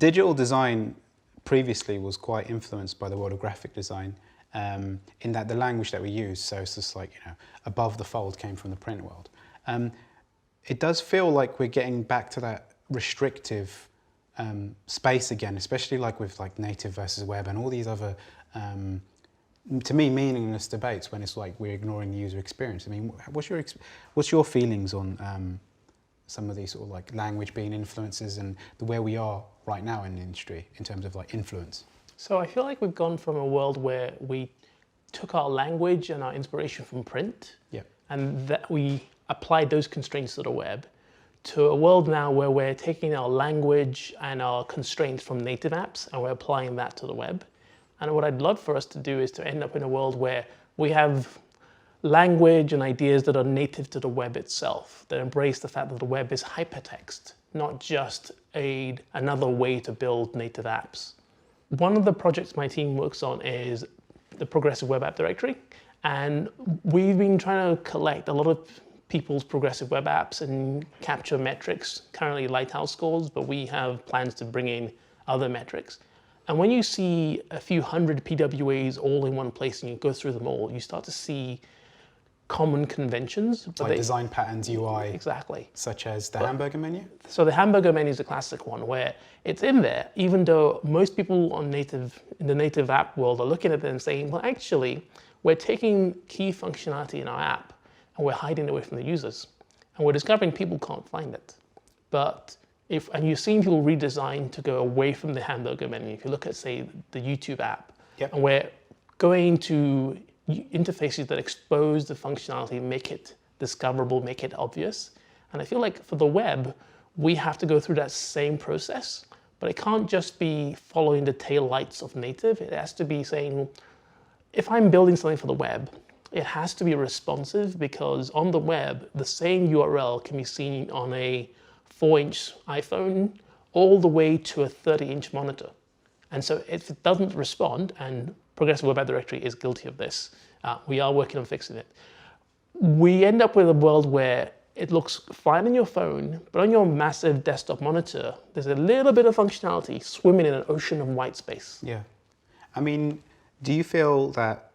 digital design previously was quite influenced by the world of graphic design, in that the language that we use, so it's just like, above the fold came from the print world. It does feel like we're getting back to that restrictive space again, especially like with like native versus web and all these other, to me, meaningless debates when it's like we're ignoring the user experience. I mean, what's your feelings on some of these sort of like language being influences and where we are right now in the industry in terms of like influence? So I feel like we've gone from a world where we took our language and our inspiration from print, and that we applied those constraints to the web, to a world now where we're taking our language and our constraints from native apps and we're applying that to the web. And what I'd love for us to do is to end up in a world where we have language and ideas that are native to the web itself, that embrace the fact that the web is hypertext, not just another way to build native apps. One of the projects my team works on is the Progressive Web App Directory, and we've been trying to collect a lot of people's progressive web apps and capture metrics, currently Lighthouse scores, but we have plans to bring in other metrics. And when you see a few hundred PWAs all in one place and you go through them all, you start to see common conventions. Like design patterns, UI. Exactly. Such as the hamburger menu? So the hamburger menu is a classic one where it's in there, even though most people in the native app world are looking at it and saying, well, actually, we're taking key functionality in our app and we're hiding it away from the users. And we're discovering people can't find it. And you've seen people redesign to go away from the hamburger menu. If you look at, say, the YouTube app, and we're going to interfaces that expose the functionality, make it discoverable, make it obvious. And I feel like for the web, we have to go through that same process, but it can't just be following the taillights of native. It has to be saying, if I'm building something for the web, it has to be responsive, because on the web, the same URL can be seen on a 4-inch iPhone all the way to a 30-inch monitor. And so if it doesn't respond, and Progressive Web App Directory is guilty of this, we are working on fixing it, we end up with a world where it looks fine on your phone, but on your massive desktop monitor, there's a little bit of functionality swimming in an ocean of white space. Yeah. I mean, do you feel that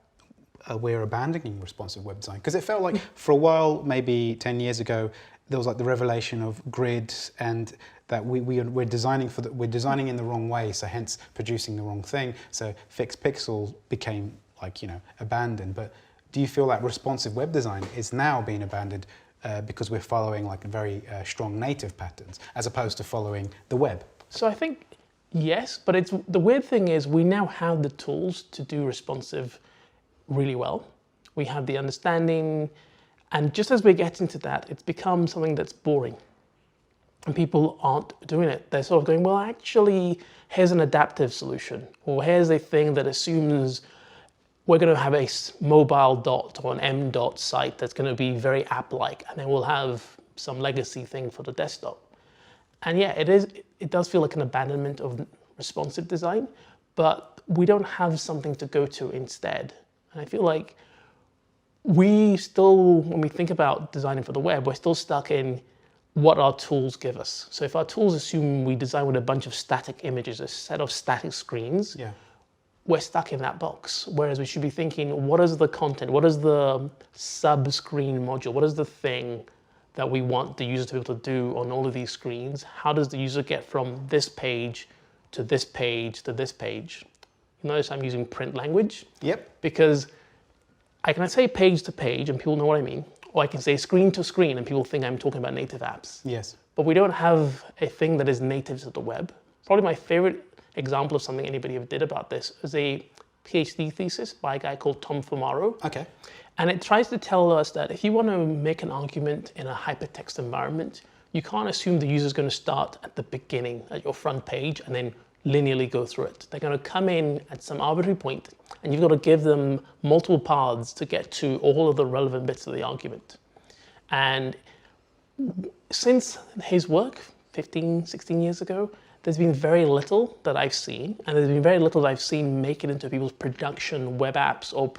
we're abandoning responsive web design? Because it felt like for a while, maybe 10 years ago, there was like the revelation of grids, and that we're designing in the wrong way, so hence producing the wrong thing. So fixed pixel became like, abandoned. But do you feel that responsive web design is now being abandoned because we're following like very strong native patterns as opposed to following the web? So I think yes, but the weird thing is we now have the tools to do responsive really well. We have the understanding, and just as we're getting to that, it's become something that's boring. And people aren't doing it. They're sort of going, well, actually, here's an adaptive solution, or here's a thing that assumes we're going to have a mobile dot or an M dot site that's going to be very app-like, and then we'll have some legacy thing for the desktop. And yeah, it does feel like an abandonment of responsive design, but we don't have something to go to instead. And I feel like we still, when we think about designing for the web, we're still stuck in what our tools give us. So if our tools assume we design with a bunch of static images, a set of static screens, we're stuck in that box. Whereas we should be thinking, what is the content? What is the sub-screen module? What is the thing that we want the user to be able to do on all of these screens? How does the user get from this page to this page to this page? You notice I'm using print language? Yep. Because I can say page to page and people know what I mean, or I can say screen to screen and people think I'm talking about native apps. Yes. But we don't have a thing that is native to the web. Probably my favorite example of something anybody ever did about this is a PhD thesis by a guy called Tom Fumaro. Okay. And it tries to tell us that if you want to make an argument in a hypertext environment, you can't assume the user is going to start at the beginning, at your front page, and then linearly go through it. They're going to come in at some arbitrary point, and you've got to give them multiple paths to get to all of the relevant bits of the argument. And since his work 15, 16 years ago, there's been very little that I've seen, and there's been very little that I've seen make it into people's production web apps or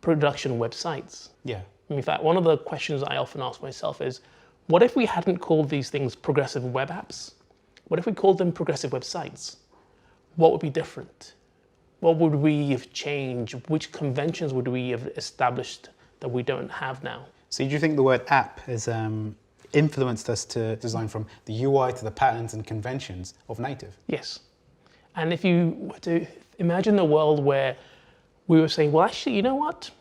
production websites. Yeah. In fact, one of the questions I often ask myself is, what if we hadn't called these things progressive web apps, What if we called them progressive websites? What would be different? What would we have changed? Which conventions would we have established that we don't have now? So do you think the word app has influenced us to design from the UI to the patterns and conventions of native? Yes. And if you were to imagine a world where we were saying, well, actually, you know what?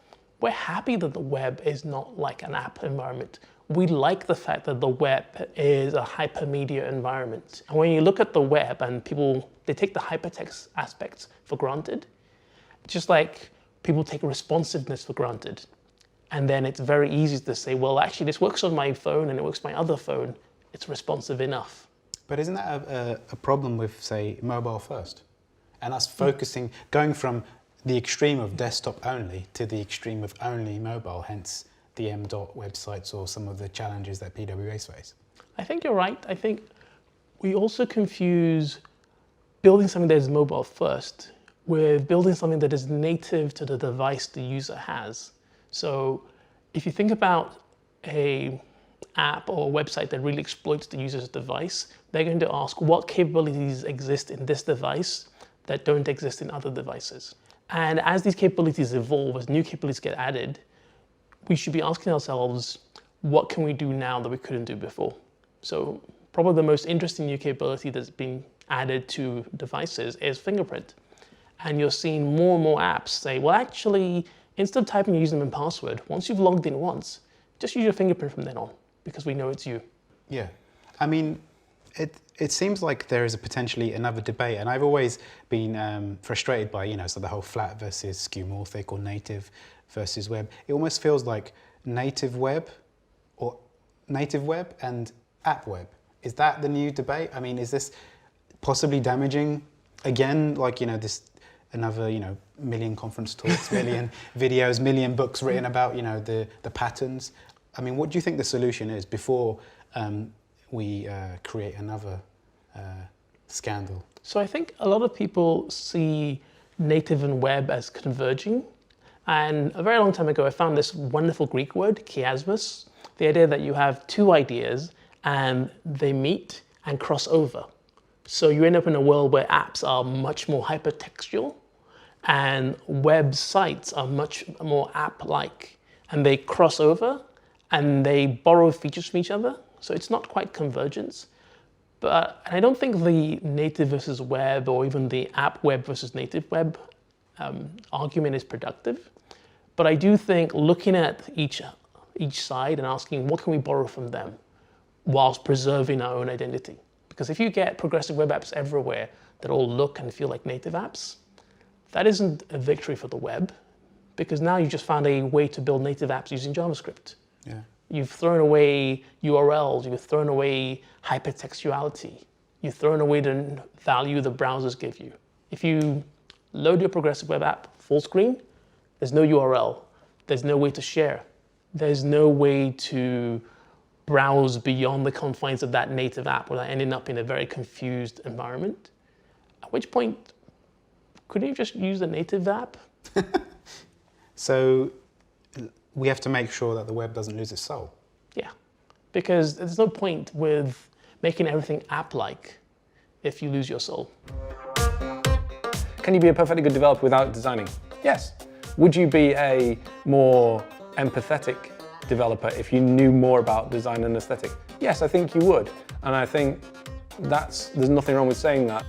We're happy that the web is not like an app environment. We like the fact that the web is a hypermedia environment. And when you look at the web and people, they take the hypertext aspects for granted, just like people take responsiveness for granted. And then it's very easy to say, well, actually, this works on my phone and it works on my other phone. It's responsive enough. But isn't that a problem with, say, mobile first? And us focusing, going from the extreme of desktop only to the extreme of only mobile, hence the M.dot websites or some of the challenges that PWAs face? I think you're right. I think we also confuse building something that is mobile first with building something that is native to the device the user has. So if you think about a app or a website that really exploits the user's device, they're going to ask what capabilities exist in this device that don't exist in other devices. And as these capabilities evolve, as new capabilities get added, we should be asking ourselves, what can we do now that we couldn't do before? So probably the most interesting new capability that's been added to devices is fingerprint. And you're seeing more and more apps say, well, actually, instead of typing your username and password, once you've logged in once, just use your fingerprint from then on, because we know it's you. Yeah. I mean, it seems like there is potentially another debate, and I've always been frustrated by, so the whole flat versus skeuomorphic or native versus web. It almost feels like native web and app web. Is that the new debate? I mean, is this possibly damaging again, like, this another, million conference talks, million videos, million books written about, the patterns? I mean, what do you think the solution is before we create another scandal? So I think a lot of people see native and web as converging. And a very long time ago, I found this wonderful Greek word, chiasmus, the idea that you have two ideas and they meet and cross over. So you end up in a world where apps are much more hypertextual and websites are much more app-like, and they cross over and they borrow features from each other. So it's not quite convergence. But I don't think the native versus web or even the app web versus native web argument is productive. But I do think looking at each side and asking what can we borrow from them whilst preserving our own identity. Because if you get progressive web apps everywhere that all look and feel like native apps, that isn't a victory for the web, because now you've just found a way to build native apps using JavaScript. Yeah. You've thrown away URLs, you've thrown away hypertextuality, you've thrown away the value the browsers give you. If you load your progressive web app full screen, there's no URL, there's no way to share, there's no way to browse beyond the confines of that native app without ending up in a very confused environment. At which point, couldn't you just use the native app? So we have to make sure that the web doesn't lose its soul. Yeah, because there's no point with making everything app-like if you lose your soul. Can you be a perfectly good developer without designing? Yes. Would you be a more empathetic developer if you knew more about design and aesthetic? Yes, I think you would. And I think there's nothing wrong with saying that.